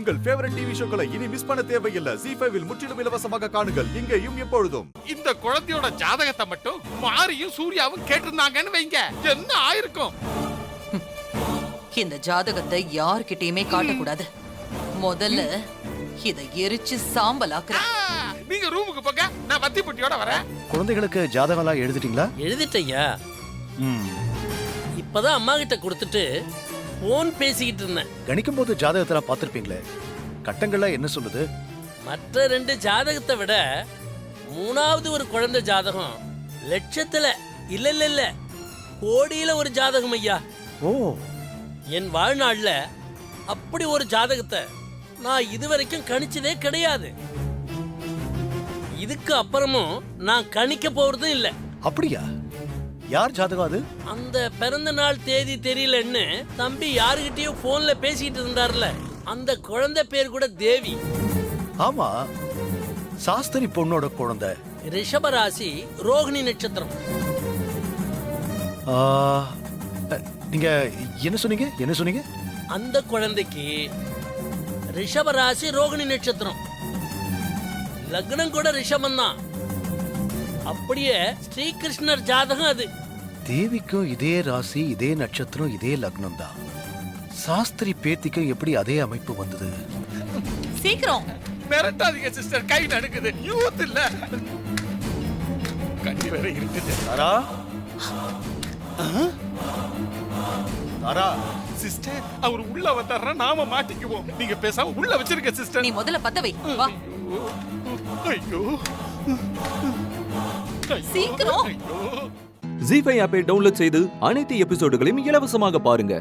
உங்கள் favourite TV ஷோக்களை இனி miss பண்ண தேவையில்லை. ZEE5 இல் முற்றிலும் இலவசமாக காணுங்கள், இங்கேயும் எப்பொழுதும். இந்த குழந்தையோட ஜாதகத்தை மட்டும் மாரியும் சூர்யாவும் கேட்டிருந்தாங்கன்னு வைங்க, என்ன ஆயிருக்கும்? இந்த ஜாதகத்தை யார்கிட்டயுமே காட்டக்கூடாது. முதல்ல இதை எரிச்சு சாம்பலாக்குறேன். நீங்க ரூமுக்கு போங்க, நான் வத்தி புட்டியோட வரேன். குழந்தைகளுக்கு ஜாதகம்லாம் எழுதிட்டீங்களா? எழுதிட்டேயா. இப்பதான் அம்மா கிட்ட கொடுத்துட்டு போன் பேசிக்கிட்டு இருந்தேன். கணிக்கும் போது ஜாதகத்தெல்லாம் பார்த்திருப்பீங்களே, கட்டங்கள்லாம் என்ன சொல்லுது? மற்ற 2 ஜாதகத்தை விட 3வது ஒரு குழந்தை ஜாதகம் லட்சத்துல இல்ல கோடியில ஒரு ஜாதகம் ஐயா. ஓ, என் வாழ்நாள்ல அப்படி ஒரு ஜாதகத்தை நான் இதுவரைக்கும் கணிச்சதே கிடையாது. இதுக்கு அப்புறமும் நான் கணிக்க போறதும் இல்ல. அப்படியா? யார் ஜாதகம் அது? அந்த பிறந்த நாள் தேதி தெரியலன்னு தம்பி யாருகிட்டயும் போன்ல பேசிட்டு இருந்தார்ல, அந்த குழந்தை பேர் கூட தேவி. ஆமா, சாஸ்திரி பொண்ணோட குழந்தை. ரிஷபராசி, ரோகிணி நட்சத்திரம். நீங்க என்ன சொன்னீங்க? அந்த குழந்தைக்கு ரிஷபராசி, ரோகிணி நட்சத்திரம். லக்னம் கூட ரிஷபம் தான். அப்படியே ஸ்ரீகிருஷ்ணர் ஜாதகம் அது. தேவிக்கும் இதே ராசி, இதே நட்சத்திரம், இதே லக்னம் தான். சாஸ்திரி பேத்திக்கும் எப்படி அதே அமைப்பு வந்தது? சீக்கிரம் மிரட்டாதீங்க சிஸ்டர், கை நடுக்குது. யூத் இல்ல, கண்ணி வேற இருக்குது. சிஸ்டர், அவர் உள்ள வந்தாருன்னா நாம மாட்டிக்குவோம். நீங்க பேசாம உள்ள வச்சிருக்க சிஸ்டர். நீ முதல்ல பத்த வை. வா ஐயோ, சீக்கிரம். ZEE5 ஆப்பை டவுன்லோட் செய்து அனைத்து எபிசோடுகளையும் இலவசமாக பாருங்க.